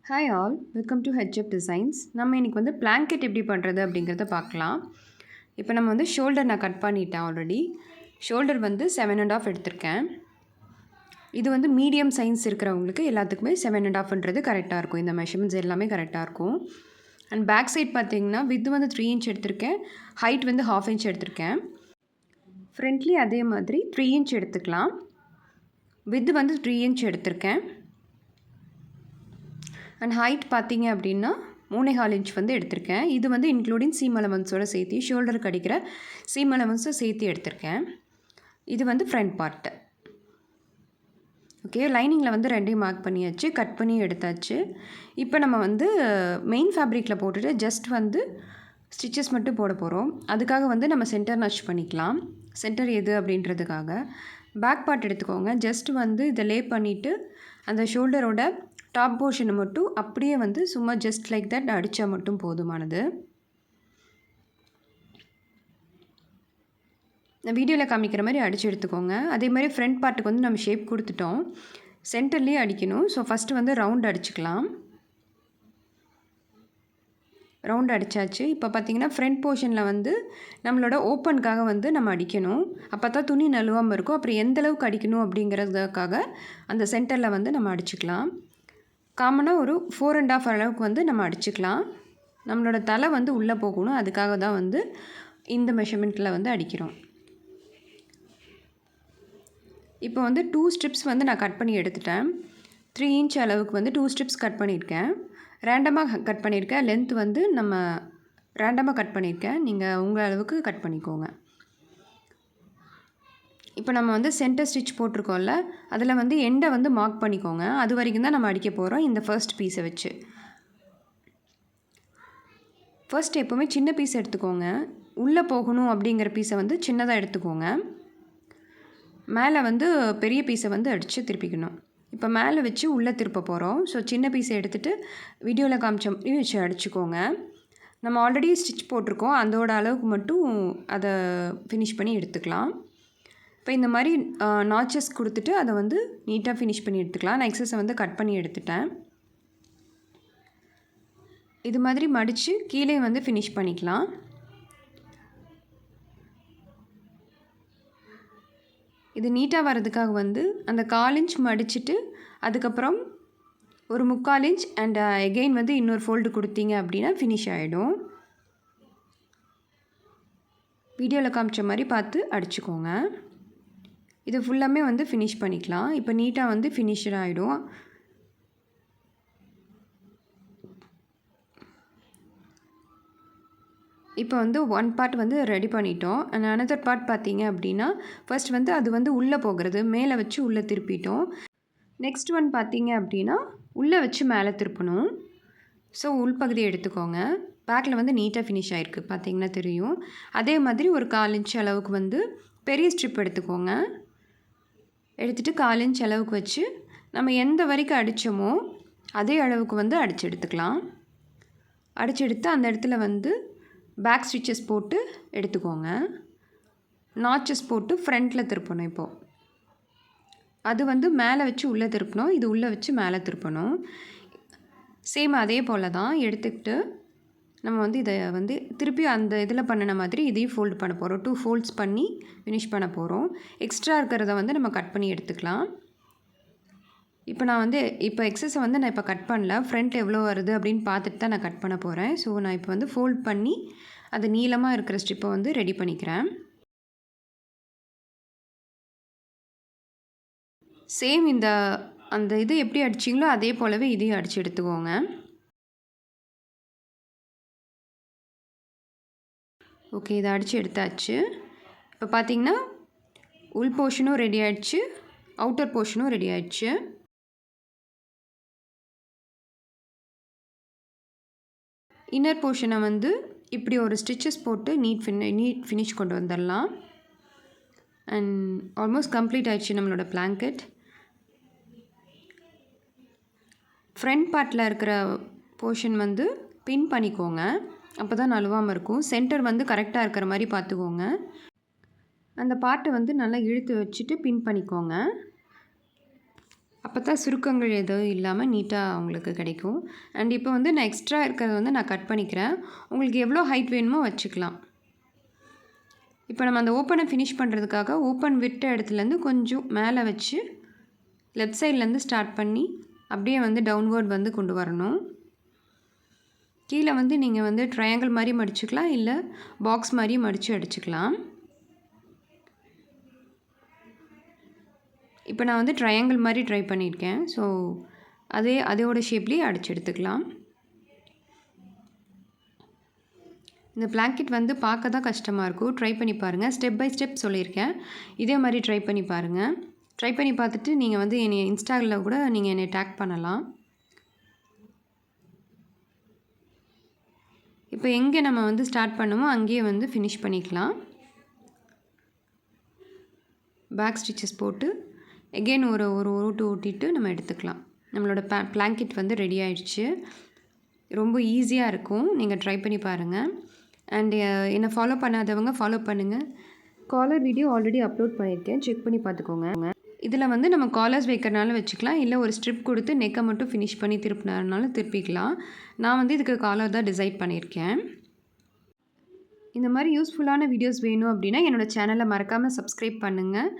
Hi all, welcome to HF designs. நம்ம இன்றைக்கி வந்து பிளாங்கெட் எப்படி பண்ணுறது அப்படிங்கிறத பார்க்கலாம். இப்போ நம்ம வந்து ஷோல்டர் நான் கட் பண்ணிட்டேன் ஆல்ரெடி. ஷோல்டர் வந்து 7.5 எடுத்திருக்கேன். இது வந்து மீடியம் சைஸ் இருக்கிறவங்களுக்கு எல்லாத்துக்குமே 7.5ன்றது கரெக்டாக இருக்கும். இந்த மெஷர்மெண்ட்ஸ் எல்லாமே கரெக்டாக இருக்கும். அண்ட் பேக் சைட் பார்த்திங்கன்னா வித் வந்து 3 இன்ச் எடுத்திருக்கேன், ஹைட் வந்து 1/2 இன்ச் எடுத்திருக்கேன். ஃப்ரண்ட்லி அதே மாதிரி 3 இன்ச் எடுத்துக்கலாம். வித் வந்து 3 இன்ச் எடுத்திருக்கேன். அண்ட் ஹைட் பார்த்திங்க அப்படின்னா 3.25 இன்ச் வந்து எடுத்திருக்கேன். இது வந்து இன்க்ளூடிங் சீம் அலவன்ஸோடு சேர்த்து ஷோல்டருக்கு அடிக்கிற சீம் அலவன்ஸை சேர்த்து எடுத்திருக்கேன். இது வந்து ஃப்ரண்ட் பார்ட்டு. ஓகே, லைனிங்கில் வந்து ரெண்டையும் மார்க் பண்ணியாச்சு, கட் பண்ணி எடுத்தாச்சு. இப்போ நம்ம வந்து மெயின் ஃபேப்ரிக்கில் போட்டுட்டு ஜஸ்ட் வந்து ஸ்டிச்சஸ் மட்டும் போட போகிறோம். அதுக்காக வந்து நம்ம சென்டர் நச் பண்ணிக்கலாம். சென்டர் எது அப்படின்றதுக்காக பேக் பார்ட் எடுத்துக்கோங்க. ஜஸ்ட் வந்து இதை லே பண்ணிவிட்டு அந்த ஷோல்டரோட டாப் போர்ஷனை மட்டும் அப்படியே வந்து சும்மா ஜஸ்ட் லைக் தட் அடித்தா மட்டும் போதுமானது. நான் வீடியோவில் காமிக்கிற மாதிரி அடித்து எடுத்துக்கோங்க. அதே மாதிரி ஃப்ரண்ட் பார்ட்டுக்கு வந்து நம்ம ஷேப் கொடுத்துட்டோம், சென்டர்லேயே அடிக்கணும். ஸோ ஃபஸ்ட்டு வந்து ரவுண்ட் அடிச்சுக்கலாம். ரவுண்ட் அடித்தாச்சு. இப்போ பார்த்திங்கன்னா ஃப்ரண்ட் போர்ஷனில் வந்து நம்மளோட ஓப்பனுக்காக வந்து நம்ம அடிக்கணும். அப்போ தான் துணி நழுவாமல் இருக்கும். அப்புறம் எந்த அளவுக்கு அடிக்கணும் அப்படிங்கிறதுக்காக அந்த சென்டரில் வந்து நம்ம அடிச்சுக்கலாம். காமனாக ஒரு 4.5 அளவுக்கு வந்து நம்ம அடிச்சுக்கலாம். நம்மளோட தலை வந்து உள்ளே போகணும். அதுக்காக தான் வந்து இந்த மெஷர்மெண்ட்டில் வந்து அடிக்கிறோம். இப்போ வந்து 2 ஸ்ட்ரிப்ஸ் வந்து நான் கட் பண்ணி எடுத்துட்டேன். 3 இன்ச் அளவுக்கு வந்து 2 ஸ்ட்ரிப்ஸ் கட் பண்ணியிருக்கேன். ரேண்டமாக கட் பண்ணியிருக்கேன். லென்த் வந்து நம்ம ரேண்டமாக கட் பண்ணியிருக்கேன். நீங்கள் உங்கள் அளவுக்கு கட் பண்ணிக்கோங்க. இப்போ நம்ம வந்து சென்டர் ஸ்டிச் போட்டிருக்கோம்ல, அதில் வந்து எண்டை வந்து மார்க் பண்ணிக்கோங்க. அது வரைக்கும் தான் நம்ம அடிக்க போகிறோம் இந்த ஃபர்ஸ்ட் பீஸை வச்சு. ஃபர்ஸ்ட் எப்போவுமே சின்ன பீஸ் எடுத்துக்கோங்க. உள்ளே போகணும் அப்படிங்கிற பீஸை வந்து சின்னதாக எடுத்துக்கோங்க. மேலே வந்து பெரிய பீஸை வந்து அடித்து திருப்பிக்கணும். இப்போ மேலே வச்சு உள்ளே திருப்ப போகிறோம். ஸோ சின்ன பீஸை எடுத்துகிட்டு வீடியோவில் காமிச்ச மாதிரி வச்சு அடிச்சுக்கோங்க. நம்ம ஆல்ரெடி ஸ்டிச் போட்டிருக்கோம், அதோட அளவுக்கு மட்டும் அதை ஃபினிஷ் பண்ணி எடுத்துக்கலாம். இப்போ இந்த மாதிரி நாச்சஸ் கொடுத்துட்டு அதை வந்து நீட்டாக ஃபினிஷ் பண்ணி எடுத்துக்கலாம். நான் எக்ஸஸை வந்து கட் பண்ணி எடுத்துட்டேன். இது மாதிரி மடித்து கீழே வந்து ஃபினிஷ் பண்ணிக்கலாம். இது நீட்டாக வர்றதுக்காக வந்து அந்த 1/4 இன்ச் மடிச்சுட்டு அதுக்கப்புறம் ஒரு 3/4 இன்ச் அண்ட் எகெயின் வந்து இன்னொரு ஃபோல்டு கொடுத்தீங்க அப்படின்னா ஃபினிஷ் ஆகிடும். வீடியோவில் காமிச்ச மாதிரி பார்த்து அடிச்சுக்கோங்க. இது ஃபுல்லாமே வந்து ஃபினிஷ் பண்ணிக்கலாம். இப்போ நீட்டாக வந்து ஃபினிஷ்ட் ஆகிடும். இப்போ வந்து ஒன் பார்ட் வந்து ரெடி பண்ணிட்டோம். அண்ட் அனதர் பார்ட் பார்த்தீங்க அப்படின்னா ஃபர்ஸ்ட் வந்து அது வந்து உள்ளே போகிறது, மேலே வச்சு உள்ளே திருப்பிட்டோம். நெக்ஸ்ட் ஒன் பார்த்தீங்க அப்படின்னா உள்ளே வச்சு மேலே திருப்பணும். ஸோ உள்பகுதி எடுத்துக்கோங்க. பேக்கில் வந்து நீட்டாக ஃபினிஷ் ஆகிருக்கு, பார்த்தீங்கன்னா தெரியும். அதே மாதிரி ஒரு 1/4 இன்ச் அளவுக்கு வந்து பெரிய ஸ்ட்ரிப் எடுத்துக்கோங்க. எடுத்துகிட்டு 1/4 இன்ச் அளவுக்கு வச்சு நம்ம எந்த வரைக்கும் அடித்தோமோ அதே அளவுக்கு வந்து அடித்து எடுத்துக்கலாம். அடித்து எடுத்து அந்த இடத்துல வந்து பேக் ஸ்டிச்சஸ் போட்டு எடுத்துக்கோங்க. நாச்சஸ் போட்டு ஃப்ரண்ட்டில் திருப்பணும். இப்போது அது வந்து மேலே வச்சு உள்ளே திருப்பணும், இது உள்ளே வச்சு மேலே திருப்பணும். சேம் அதே போல் தான் எடுத்துக்கிட்டு நம்ம வந்து இதை வந்து திருப்பி அந்த இதில் பண்ணின மாதிரி இதையும் ஃபோல்டு பண்ண போகிறோம். 2 ஃபோல்ட்ஸ் பண்ணி ஃபினிஷ் பண்ண போகிறோம். எக்ஸ்ட்ரா இருக்கிறத வந்து நம்ம கட் பண்ணி எடுத்துக்கலாம். இப்போ நான் வந்து எக்ஸஸை வந்து நான் இப்போ கட் பண்ணல, ஃப்ரண்ட் எவ்வளோ வருது அப்படின்னு பார்த்துட்டு தான் நான் கட் பண்ண போகிறேன். ஸோ நான் இப்போ வந்து ஃபோல்ட் பண்ணி அது நீளமாக இருக்கிற ஸ்ட்ரிப்பை வந்து ரெடி பண்ணிக்கிறேன். சேம் அந்த இது எப்படி அடிச்சிங்களோ அதே போலவே இதையும் அடித்து எடுத்துக்கோங்க. ஓகே, இதை அடித்து எடுத்தாச்சு. இப்போ பார்த்தீங்கன்னா உள் போர்ஷனும் ரெடி ஆகிடுச்சு, அவுட்டர் போர்ஷனும் ரெடி ஆகிடுச்சு. இன்னர் போர்ஷனை வந்து இப்படி ஒரு ஸ்டிச்சஸ் போட்டு நீட் ஃபினிஷ் கொண்டு வந்துடலாம். அண்ட் ஆல்மோஸ்ட் கம்ப்ளீட் ஆகிடுச்சு நம்மளோட பிளாங்கெட். ஃப்ரண்ட் பார்ட்டில் இருக்கிற போர்ஷன் வந்து பின் பண்ணிக்கோங்க, அப்போ தான் நழுவாமல் இருக்கும். சென்டர் வந்து கரெக்டாக இருக்கிற மாதிரி பார்த்துக்கோங்க. அந்த பார்ட்டை வந்து நல்லா இழுத்து வச்சுட்டு பின் பண்ணிக்கோங்க. அப்போ தான் சுருக்கங்கள் எதுவும் இல்லாமல் நீட்டாக உங்களுக்கு கிடைக்கும். அண்ட் இப்போ வந்து நான் எக்ஸ்ட்ரா இருக்கிறத வந்து நான் கட் பண்ணிக்கிறேன். உங்களுக்கு எவ்வளோ ஹைட் வேணுமோ வச்சுக்கலாம். இப்போ நம்ம அந்த ஓப்பனை ஃபினிஷ் பண்ணுறதுக்காக ஓப்பன் விட்ட இடத்துலேருந்து கொஞ்சம் மேலே வச்சு லெஃப்ட் சைட்லேருந்து ஸ்டார்ட் பண்ணி அப்படியே வந்து டவுன்வர்ட் வந்து கொண்டு வரணும். கீழே வந்து நீங்கள் வந்து ட்ரையாங்கிள் மாதிரி மடிச்சுக்கலாம், இல்லை பாக்ஸ் மாதிரி மடித்து அடிச்சுக்கலாம். இப்போ நான் வந்து ட்ரையாங்கிள் மாதிரி ட்ரை பண்ணியிருக்கேன். ஸோ அதோட ஷேப்லேயே அடிச்சு எடுத்துக்கலாம். இந்த பிளாங்கெட் வந்து பார்க்க தான் கஷ்டமாக இருக்கும். ட்ரை பண்ணி பாருங்கள். ஸ்டெப் பை ஸ்டெப் சொல்லியிருக்கேன். இதே மாதிரி ட்ரை பண்ணி பாருங்கள். ட்ரை பண்ணி பார்த்துட்டு நீங்கள் வந்து என்னை இன்ஸ்டாவில் கூட நீங்கள் என்னை டேக் பண்ணலாம். இப்போ எங்கே நம்ம வந்து ஸ்டார்ட் பண்ணுமோ அங்கேயே வந்து ஃபினிஷ் பண்ணிக்கலாம். பேக் ஸ்டிச்சஸ் போட்டு எகெயின் ஒரு ஓட்டு ஓட்டிட்டு நம்ம எடுத்துக்கலாம். நம்மளோட பிளாங்கெட் வந்து ரெடி ஆயிடுச்சு. ரொம்ப ஈஸியாக இருக்கும். நீங்கள் ட்ரை பண்ணி பாருங்கள். அண்டு என்னை ஃபாலோ பண்ணாதவங்க ஃபாலோ பண்ணுங்கள். காலர் வீடியோ ஆல்ரெடி அப்லோட் பண்ணியிருக்கேன், செக் பண்ணி பார்த்துக்கோங்க. இதில் வந்து நம்ம காலர்ஸ் வைக்கிறனாலும் வச்சுக்கலாம், இல்லை ஒரு ஸ்ட்ரிப் கொடுத்து நெக்கை மட்டும் ஃபினிஷ் பண்ணி திருப்பினாலும் திருப்பிக்கலாம். நான் வந்து இதுக்கு காலர் தான் டிசைட் பண்ணியிருக்கேன். இந்த மாதிரி யூஸ்ஃபுல்லான வீடியோஸ் வேணும் அப்படின்னா என்னோடய சேனலை மறக்காமல் சப்ஸ்கிரைப் பண்ணுங்கள்,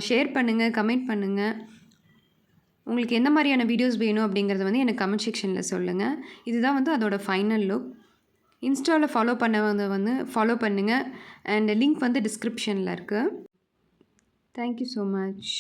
ஷேர் பண்ணுங்கள், கமெண்ட் பண்ணுங்கள். உங்களுக்கு எந்த மாதிரியான வீடியோஸ் வேணும் அப்படிங்கிறத வந்து எனக்கு கமெண்ட் செக்ஷனில் சொல்லுங்கள். இதுதான் வந்து அதோட ஃபைனல் லுக். இன்ஸ்டாவில் ஃபாலோ பண்ணவங்க வந்து ஃபாலோ பண்ணுங்கள். அண்ட் லிங்க் வந்து டிஸ்கிரிப்ஷனில் இருக்குது. Thank you so much.